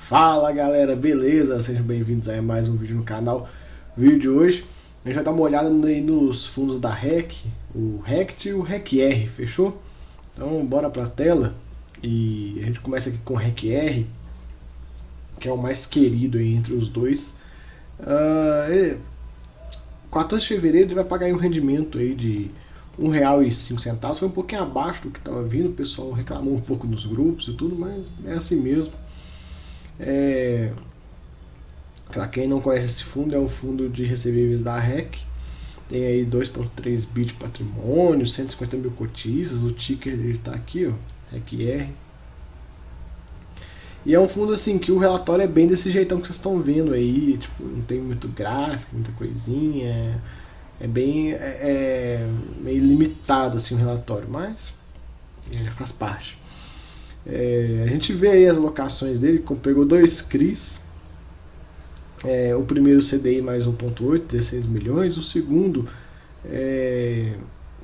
Fala galera, beleza? Sejam bem-vindos a mais um vídeo no canal. O vídeo de hoje a gente vai dar uma olhada aí nos fundos da REC, o RECT e o RECR, fechou? Então bora pra tela e a gente começa aqui com o RECR, que é o mais querido aí entre os dois. 14 de fevereiro ele vai pagar aí um rendimento aí de R$ 1,05, foi um pouquinho abaixo do que estava vindo, o pessoal reclamou um pouco nos grupos e tudo, mas é assim mesmo. Para quem não conhece esse fundo, é um fundo de recebíveis da REC, tem aí 2,3 bi de patrimônio, 150 mil cotistas, o ticker dele está aqui, ó, RECR. E é um fundo assim que o relatório é bem desse jeitão que vocês estão vendo aí, tipo, não tem muito gráfico, muita coisinha, é bem meio limitado assim o relatório, mas faz parte. A gente vê aí as alocações dele, pegou dois CRIs, o primeiro CDI mais 1,8, 16 milhões, o segundo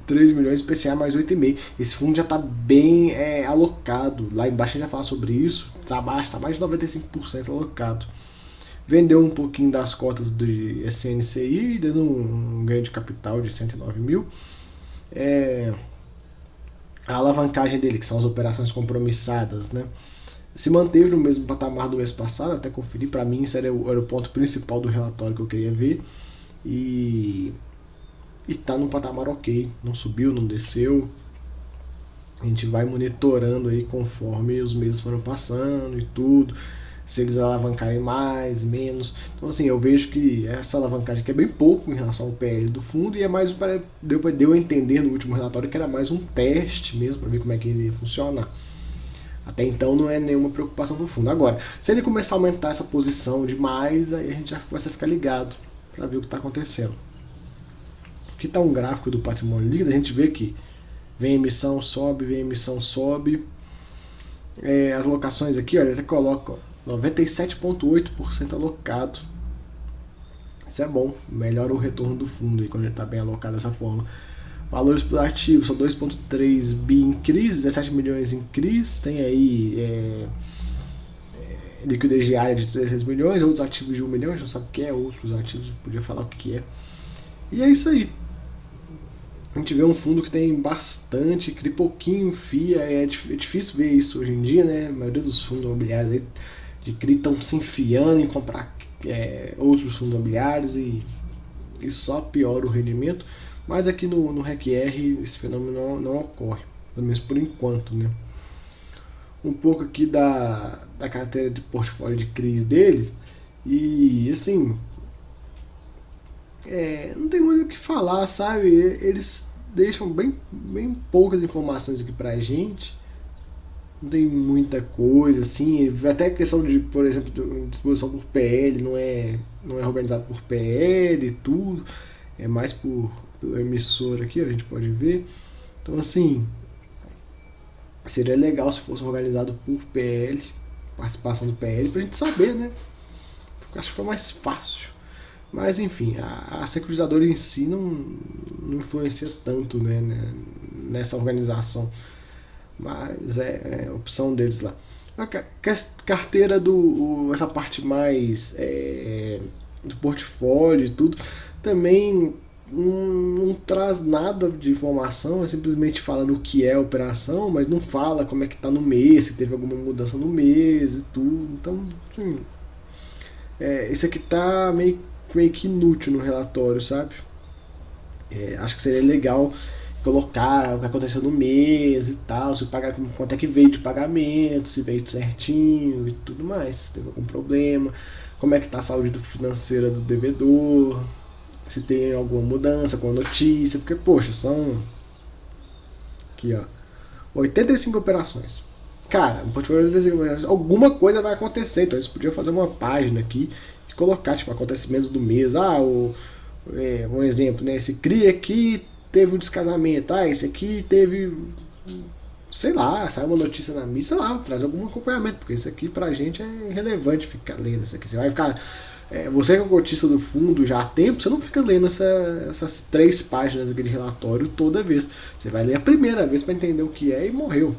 3 milhões PCA mais 8,5. Esse fundo já está bem alocado, lá embaixo a gente já fala sobre isso, está mais de 95% alocado. Vendeu um pouquinho das cotas de SNCI, dando um ganho de capital de 109 mil. A alavancagem dele, que são as operações compromissadas, né, se manteve no mesmo patamar do mês passado, até conferir, para mim isso era o ponto principal do relatório que eu queria ver, e está num patamar ok, não subiu, não desceu. A gente vai monitorando aí conforme os meses foram passando e tudo, se eles alavancarem mais, menos. Então assim, eu vejo que essa alavancagem aqui é bem pouco em relação ao PL do fundo, e é mais deu a entender no último relatório que era mais um teste mesmo, para ver como é que ele ia funcionar. Até então não é nenhuma preocupação do fundo. Agora, se ele começar a aumentar essa posição demais, aí a gente já começa a ficar ligado para ver o que está acontecendo. Aqui está um gráfico do patrimônio líquido, a gente vê que vem emissão, sobe, vem emissão, sobe. As locações aqui, olha, até coloca 97,8% alocado. Isso é bom, melhora o retorno do fundo aí, quando ele está bem alocado dessa forma. Valores por ativo são 2,3 bi em CRIs, 17 milhões em CRIs, tem aí liquidez diária de 300 milhões, outros ativos de 1 milhão, a gente não sabe o que é, outros ativos, podia falar o que é. E é isso aí. A gente vê um fundo que tem bastante CRI, pouquinho FIA, é difícil ver isso hoje em dia, né? A maioria dos fundos imobiliários aí de CRI estão se enfiando em comprar outros fundos imobiliários e só piora o rendimento. Mas aqui no RECR esse fenômeno não ocorre, pelo menos por enquanto, né? Um pouco aqui da carteira de portfólio de CRIs deles, e assim, não tem muito o que falar, sabe? Eles deixam bem poucas informações aqui pra gente, não tem muita coisa, assim, até a questão de, por exemplo, de distribuição por PL, não é organizado por PL e tudo, é mais pelo emissor aqui, a gente pode ver. Então assim, seria legal se fosse organizado por PL, participação do PL, pra gente saber, né? Acho que fica mais fácil. Mas enfim, a securitizadora em si não influencia tanto, né, nessa organização. Mas é opção deles lá. A carteira essa parte mais do portfólio e tudo, também não traz nada de informação, é simplesmente falando o que é a operação, mas não fala como é que está no mês, se teve alguma mudança no mês e tudo. Então, enfim, isso aqui tá meio que inútil no relatório, sabe? Acho que seria legal colocar o que aconteceu no mês e tal, se pagar, quanto é que veio de pagamento, se veio certinho e tudo mais, se teve algum problema, como é que tá a saúde financeira do devedor, se tem alguma mudança com a notícia, porque poxa, são aqui ó, 85 operações. Cara, um portfólio de 85 operações, alguma coisa vai acontecer, então eles podiam fazer uma página aqui e colocar tipo acontecimentos do mês. Um exemplo, né? Esse CRI aqui teve um descasamento, esse aqui teve, sei lá, saiu uma notícia na mídia, sei lá, traz algum acompanhamento, porque isso aqui pra gente é irrelevante ficar lendo isso aqui. Você vai ficar, você que é o cotista do fundo já há tempo, você não fica lendo essas 3 páginas aqui de relatório toda vez. Você vai ler a primeira vez para entender o que é e morreu.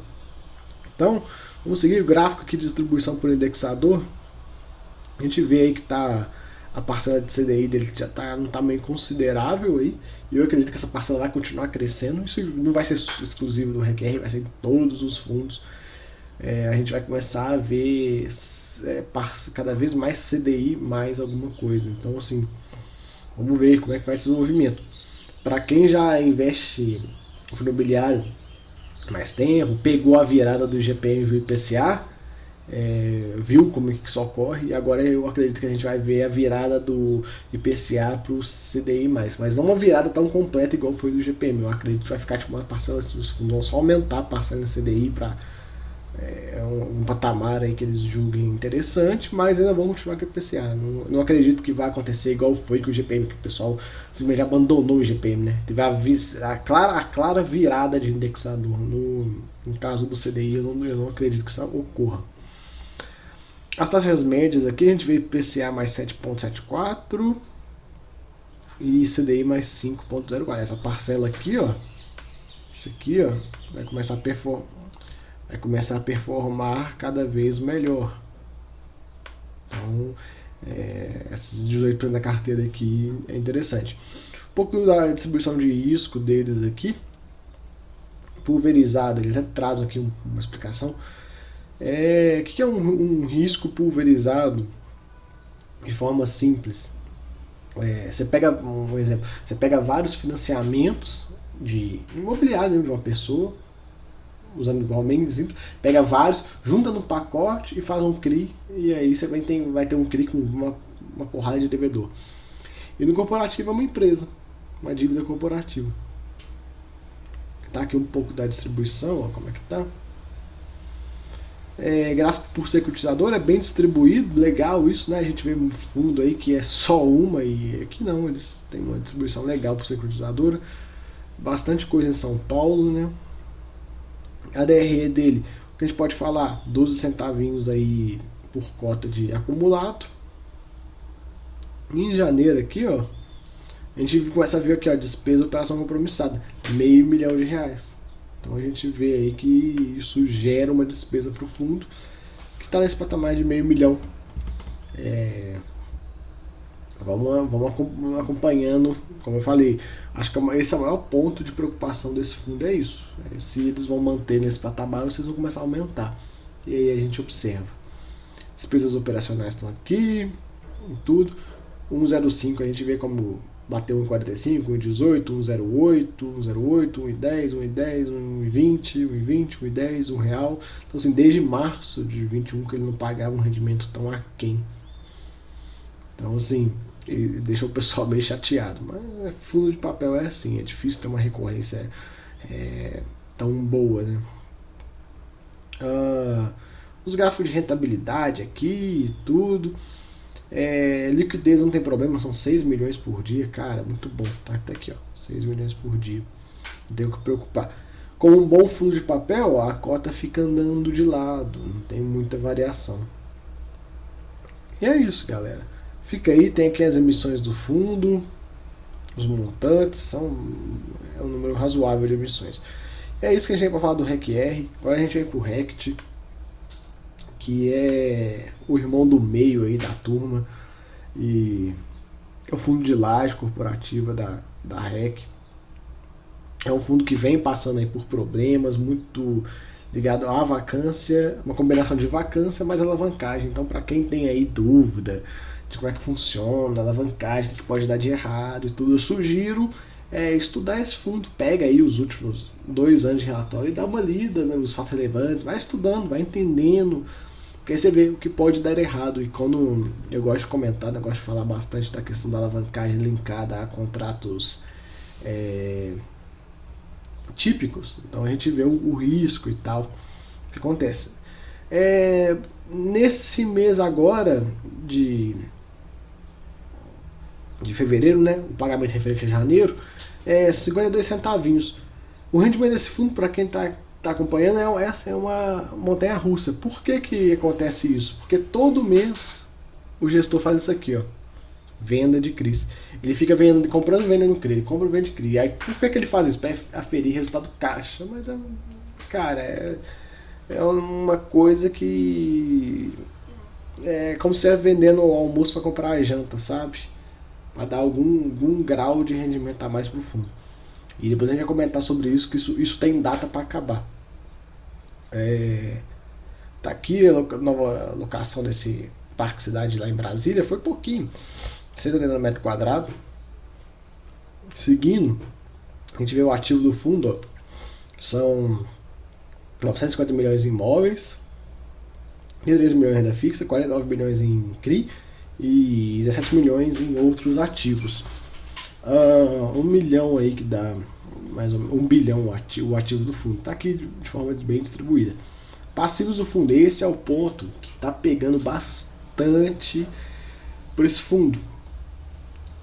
Então, vamos seguir o gráfico aqui de distribuição por indexador. A gente vê aí que a parcela de CDI dele já está num tamanho considerável aí, e eu acredito que essa parcela vai continuar crescendo. Isso não vai ser exclusivo do RECR, vai ser em todos os fundos. A gente vai começar a ver cada vez mais CDI, mais alguma coisa. Então, assim, vamos ver como é que vai esse movimento. Para quem já investe no fundo imobiliário mais tempo, pegou a virada do IGPM e do IPCA, viu como que isso ocorre, e agora eu acredito que a gente vai ver a virada do IPCA para o CDI+, mas não uma virada tão completa igual foi do IGPM. Eu acredito que vai ficar tipo uma parcela dos fundos, vão só aumentar a parcela do CDI para um patamar aí que eles julguem interessante, mas ainda vão continuar com o IPCA. Não acredito que vai acontecer igual foi com o IGPM, que o pessoal simplesmente abandonou o IGPM, né? Teve a clara virada de indexador. No caso do CDI, eu não acredito que isso ocorra. As taxas médias aqui, a gente vê IPCA mais 7,74 e CDI mais 5,04. Essa parcela aqui, ó, isso aqui, ó, vai começar a performar cada vez melhor. Então, esses 18% da carteira aqui é interessante. Um pouco da distribuição de risco deles aqui, pulverizado, ele até traz aqui uma explicação. O que é um risco pulverizado de forma simples? Você pega um exemplo, você pega vários financiamentos de imobiliário de uma pessoa, usando igualmente simples, pega vários, junta no pacote e faz um CRI, e aí você vai ter um CRI com uma porrada de devedor. E no corporativo é uma empresa, uma dívida corporativa. Tá aqui um pouco da distribuição, ó, como é que tá. Gráfico por securitizador é bem distribuído, legal isso, né? A gente vê um fundo aí que é só uma, e aqui não, eles têm uma distribuição legal por securitizadora, bastante coisa em São Paulo, né? A DRE dele, o que a gente pode falar, 12 centavinhos aí por cota de acumulado. E em janeiro aqui, ó, a gente começa a ver aqui, ó, despesa operação compromissada, R$500 mil. Então a gente vê aí que isso gera uma despesa para o fundo que está nesse patamar de R$500 mil. Vamos acompanhando, como eu falei, acho que esse é o maior ponto de preocupação desse fundo, é isso. Se eles vão manter nesse patamar ou se eles vão começar a aumentar. E aí a gente observa. Despesas operacionais estão aqui, em tudo. 1,05 a gente vê como bateu 1,45, 1,18, 1,08, 1,08, 1,10, 1,10, 1,20, 1,20, 1,10, R$1. Então assim, desde março de 21 que ele não pagava um rendimento tão aquém. Então assim, deixa o pessoal bem chateado. Mas fundo de papel é assim, é difícil ter uma recorrência tão boa, né? Os gráficos de rentabilidade aqui e tudo. Liquidez não tem problema, são 6 milhões por dia, cara, muito bom, tá até aqui, ó, 6 milhões por dia, não tem o que preocupar. Com um bom fundo de papel, ó, a cota fica andando de lado, não tem muita variação. E é isso, galera, fica aí, tem aqui as emissões do fundo, os montantes, é um número razoável de emissões. É isso que a gente vai falar do RECR. Agora a gente vem pro RECT, que é o irmão do meio aí da turma, e é o fundo de laje corporativa da REC. É um fundo que vem passando aí por problemas, muito ligado à vacância, uma combinação de vacância mais alavancagem. Então, para quem tem aí dúvida de como é que funciona, alavancagem, o que pode dar de errado e tudo, eu sugiro estudar esse fundo. Pega aí os últimos 2 anos de relatório e dá uma lida, né, os fatos relevantes, vai estudando, vai entendendo, porque aí você vê o que pode dar errado. E quando eu gosto de comentar, eu gosto de falar bastante da questão da alavancagem linkada a contratos típicos, então a gente vê o risco e tal que acontece. Nesse mês agora de fevereiro, né, o pagamento referente a janeiro, 52 centavinhos. O rendimento desse fundo, para quem está acompanhando, é uma montanha russa. Por que acontece isso? Porque todo mês o gestor faz isso aqui, ó, venda de CRIs. Ele fica comprando e vendendo CRI, ele compra e vende CRI. Aí por que ele faz isso? Para aferir resultado caixa. Mas, cara, é uma coisa que como se estivesse vendendo o almoço para comprar a janta, sabe? Para dar algum grau de rendimento a mais pro fundo. E depois a gente vai comentar sobre isso, que isso tem data para acabar. Tá aqui a nova locação desse Parque Cidade lá em Brasília, foi pouquinho, 180 metros quadrados. Seguindo, a gente vê o ativo do fundo, ó, são 950 milhões em imóveis, 13 milhões em renda fixa, 49 milhões em CRI e 17 milhões em outros ativos. 1 milhão aí que dá mais ou menos 1 bilhão o ativo do fundo. Tá aqui de forma bem distribuída. Passivos do fundo, esse é o ponto que tá pegando bastante por esse fundo.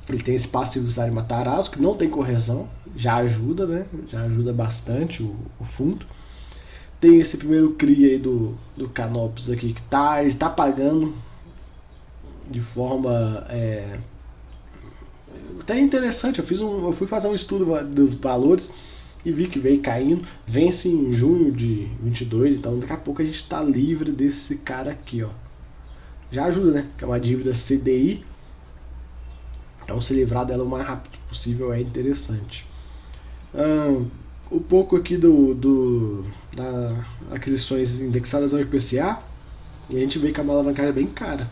Ele tem esse passivo do Cidade Matarazzo, que não tem correção, já ajuda, né? Já ajuda bastante o fundo. Tem esse primeiro CRI aí do Canopus aqui, que ele tá pagando de forma até interessante. Eu fui fazer um estudo dos valores e vi que veio caindo. Vence em junho de 22, então daqui a pouco a gente tá livre desse cara aqui, ó. Já ajuda, né? Que é uma dívida CDI. Então se livrar dela o mais rápido possível é interessante. Um pouco aqui das aquisições indexadas ao IPCA, e a gente vê que a alavancagem é bem cara.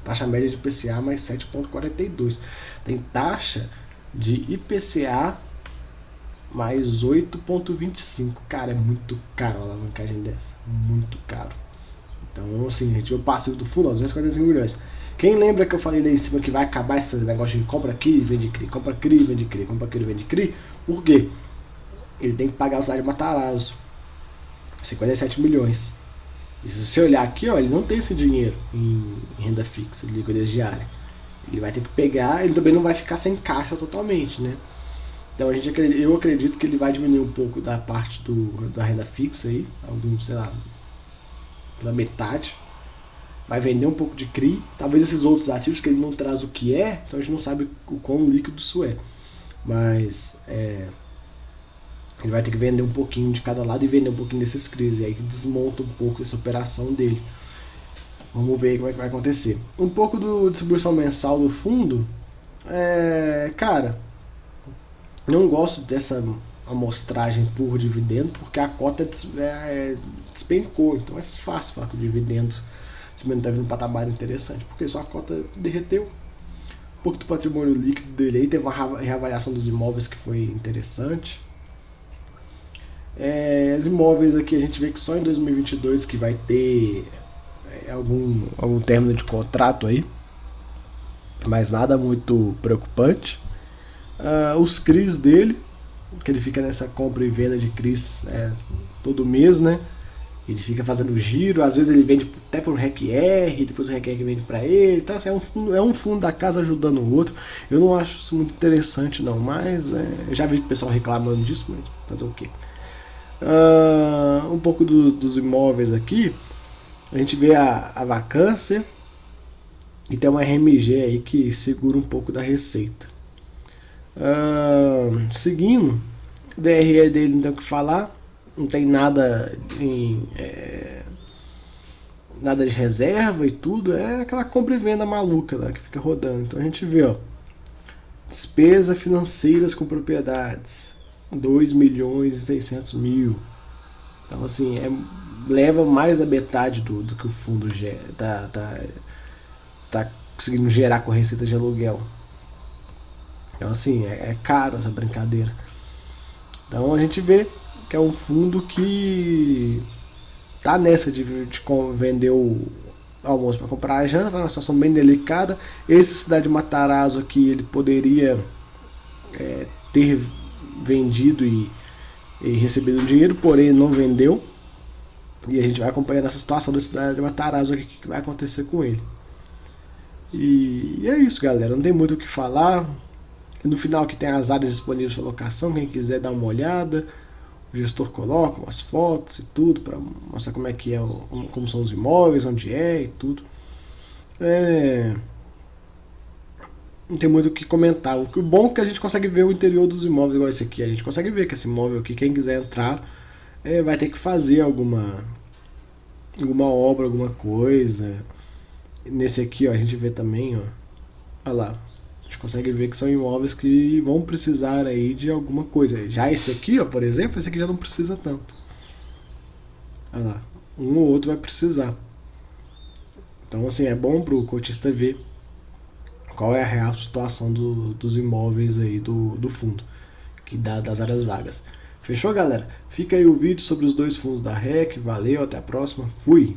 Taxa média de IPCA mais 7,42. Tem taxa de IPCA mais 8,25. Cara, é muito caro a alavancagem dessa. Muito caro. Então, assim, a gente vê o passivo do fundo, ó, 245 milhões. Quem lembra que eu falei lá em cima que vai acabar esse negócio de compra aqui, vende CRI, compra CRI, vende CRI, compra CRI, vende CRI? Por quê? Ele tem que pagar o Cidade Matarazzo, 57 milhões. E se você olhar aqui, ó, ele não tem esse dinheiro em renda fixa, de liquidez diária. Ele vai ter que pegar, ele também não vai ficar sem caixa totalmente, né? Então eu acredito que ele vai diminuir um pouco da parte da renda fixa aí, sei lá, pela metade. Vai vender um pouco de CRI, talvez esses outros ativos que ele não traz o que é, então a gente não sabe o quão líquido isso é. Mas ele vai ter que vender um pouquinho de cada lado e vender um pouquinho desses CRIs, e aí desmonta um pouco essa operação dele. Vamos ver como é que vai acontecer. Um pouco do distribuição mensal do fundo, cara, não gosto dessa amostragem por dividendo, porque a cota despencou, então é fácil falar que o dividendo não está vindo um patamar interessante, porque só a cota derreteu. Um pouco do patrimônio líquido dele aí, teve uma reavaliação dos imóveis que foi interessante. Os imóveis aqui a gente vê que só em 2022 que vai ter algum término de contrato aí, mas nada muito preocupante. Os CRIs dele, que ele fica nessa compra e venda de CRIs todo mês, né? Ele fica fazendo giro, às vezes ele vende até pro REC-R, depois o REC-R vende para ele, então assim, é um fundo da casa ajudando o outro. Eu não acho isso muito interessante não, mas eu já vi o pessoal reclamando disso, mas fazer o quê? Um pouco dos imóveis aqui, a gente vê a vacância e tem uma RMG aí que segura um pouco da receita. Seguindo, o DRE dele não tem o que falar, não tem nada nada de reserva e tudo, é aquela compra e venda maluca lá que fica rodando. Então a gente vê, ó, despesa financeiras com propriedades, 2 milhões e 600 mil. Então assim, leva mais da metade do que o fundo tá conseguindo gerar com a receita de aluguel. Então assim, é caro essa brincadeira. Então a gente vê que é um fundo que tá nessa de vender o almoço para comprar a janta, tá numa situação bem delicada. Esse Cidade Matarazzo aqui, ele poderia ter vendido e recebido dinheiro, porém não vendeu. E a gente vai acompanhando essa situação do Cidade Matarazzo aqui, que vai acontecer com ele. E é isso, galera, não tem muito o que falar. No final aqui tem as áreas disponíveis para locação, quem quiser dar uma olhada. O gestor coloca umas fotos e tudo para mostrar como é que como são os imóveis, onde é e tudo. Não tem muito o que comentar. O bom é que a gente consegue ver o interior dos imóveis igual esse aqui. A gente consegue ver que esse imóvel aqui, quem quiser entrar, vai ter que fazer alguma obra, alguma coisa. Nesse aqui, ó, a gente vê também, ó, olha lá, a gente consegue ver que são imóveis que vão precisar aí de alguma coisa. Já esse aqui, ó, por exemplo, esse aqui já não precisa tanto. Olha lá, um ou outro vai precisar. Então, assim, é bom pro cotista ver qual é a real situação dos imóveis aí do fundo, que dá das áreas vagas. Fechou, galera? Fica aí o vídeo sobre os dois fundos da REC. Valeu, até a próxima. Fui!